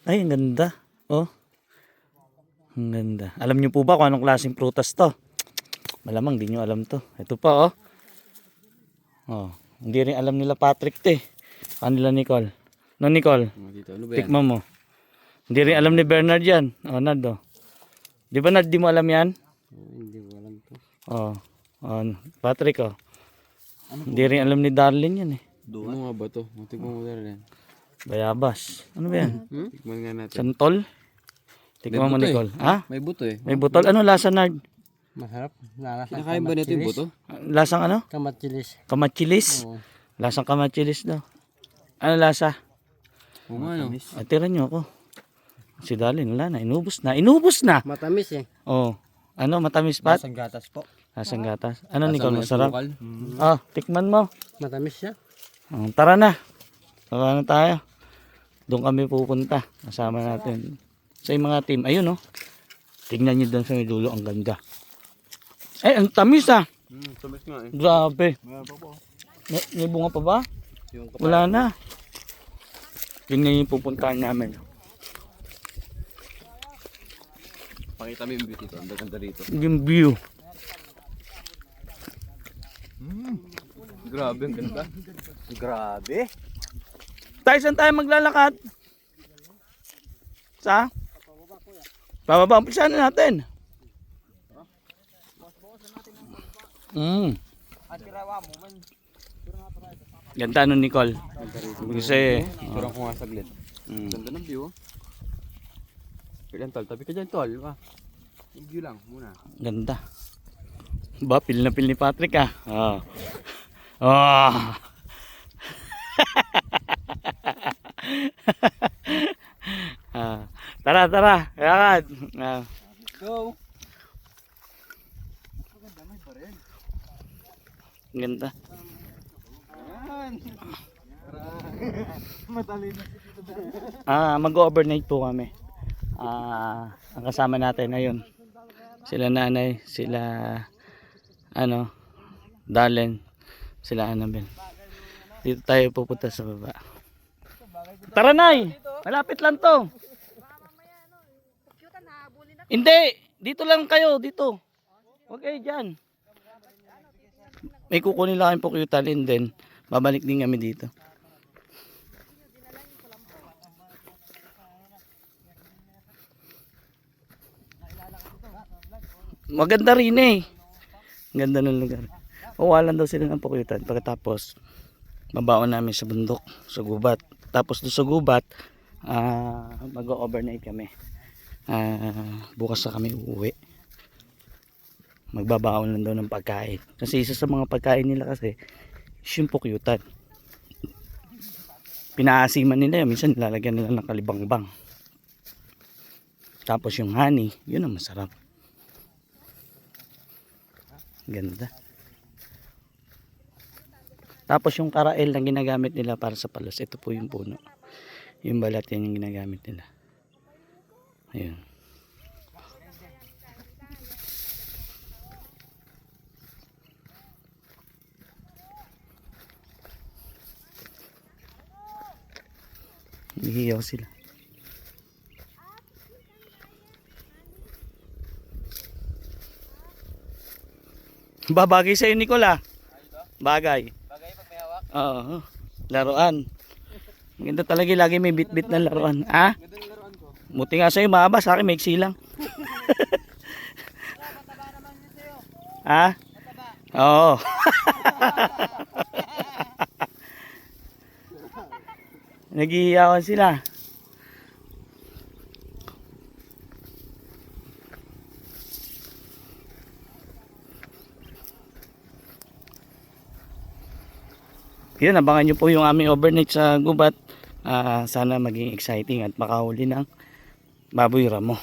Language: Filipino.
Ay, ang ganda. Oh, ang ganda. Alam niyo po ba kung anong klaseng prutas to? Malamang di nyo alam to. Ito pa, oh. Oh, hindi rin alam nila Patrick to eh. Kanila Nicole. No, Nicole? Dito, ano ba yan? Tikman mo. Hindi rin alam ni Bernard yan. Oh, Nad, oh. Di ba, Nad, di mo alam yan? Hindi ko alam to. Oh, oh Patrick, oh. Hindi rin alam ni Darlene yan eh. Ano nga ba to? Tikman mo yan. Bayabas. Ano ba yan? Tikman nga natin. Santol? Tikman mo, buto Nicole. Ha? May buto eh. May butol. Ano lasa, Nard? Masarap. Lasang Kinakain ba nito yung buto? Lasang ano? kamatsilis. Kamachilis? Oo. Lasang kamachilis daw. Ano lasa? Oo nga no. Atira nyo ako. Si Darlene, wala na. Inubos na. Inubos na! Matamis eh. Oh. Ano, matamis pat? Lasang gatas po. Lasang gatas. Ano, Nicole, masarap? Lokal. Ah, tikman mo. Matamis siya. Oh, tara na. Tara na tayo. Doon kami pupunta. Kasama natin. Sa mga team. Ayun, oh. Tignan nyo doon sa may dulo. Ang ganda. Eh, ang tamis ah. Tamis nga eh. Grabe. May bunga pa ba? Wala na. Tingnan yung pupuntahan namin. Pakita mo yung beauty to. Ang ganda rito. Yung view. Grabe, ang ganda. Grabe. Tayo, saan tayo maglalakad? Sa? Bababa. Umpisahan na natin. Ganda nun, Nicole. Kasi, Turang ko nga saglit. Ganda ng view. Kailan tol? Tabi ka dyan tol. Yung view lang muna. ganda. Ba, pil na pil ni Patrick ah. Oh. Oh. Ah, tara, tara. Lakad. Ah. Go! Ganda. Mag-overnight po kami. Ang kasama natin ngayon. Sila nanay, sila Darlene, sila Annabel. Dito tayo pupunta sa baba. Tara, Nay! Malapit lang to. Hindi! Dito lang kayo, dito. Huwag kayo dyan. May kukunin lang po kayo talin din. Babalik din kami dito. Maganda rin eh. Ganda ng lugar. Uwalan daw sila ng pukuyutan. Pagkatapos, mabaon namin sa bundok, sa gubat. Tapos doon sa gubat, mag-overnight kami. Bukas na kami uuwi. Magbabaon lang daw ng pagkain. Kasi isa sa mga pagkain nila kasi, yung pukuyutan. Pinaasiman nila yun. Minsan nilalagyan nila ng kalibangbang. Tapos yung honey, yun ang masarap. Ganda. Tapos yung karael na ginagamit nila para sa palos, ito po yung puno. Yung balat yan yung ginagamit nila. Ayun. Hihiyaw sila. Babagay sa'yo, Nicola. Bagay. Bagay pag may hawak? Oo. Laruan. Maganda talaga, lagi may bit-bit na laruan. Ha? Ganda ng laruan ko. Buti nga sa'yo, mahaba. Sa akin, maiksi lang. Ha? Oo. Naghihiyawan sila. Yun, abangan nyo po yung aming overnight sa gubat. Sana maging exciting at makahuli ng baboy ramo.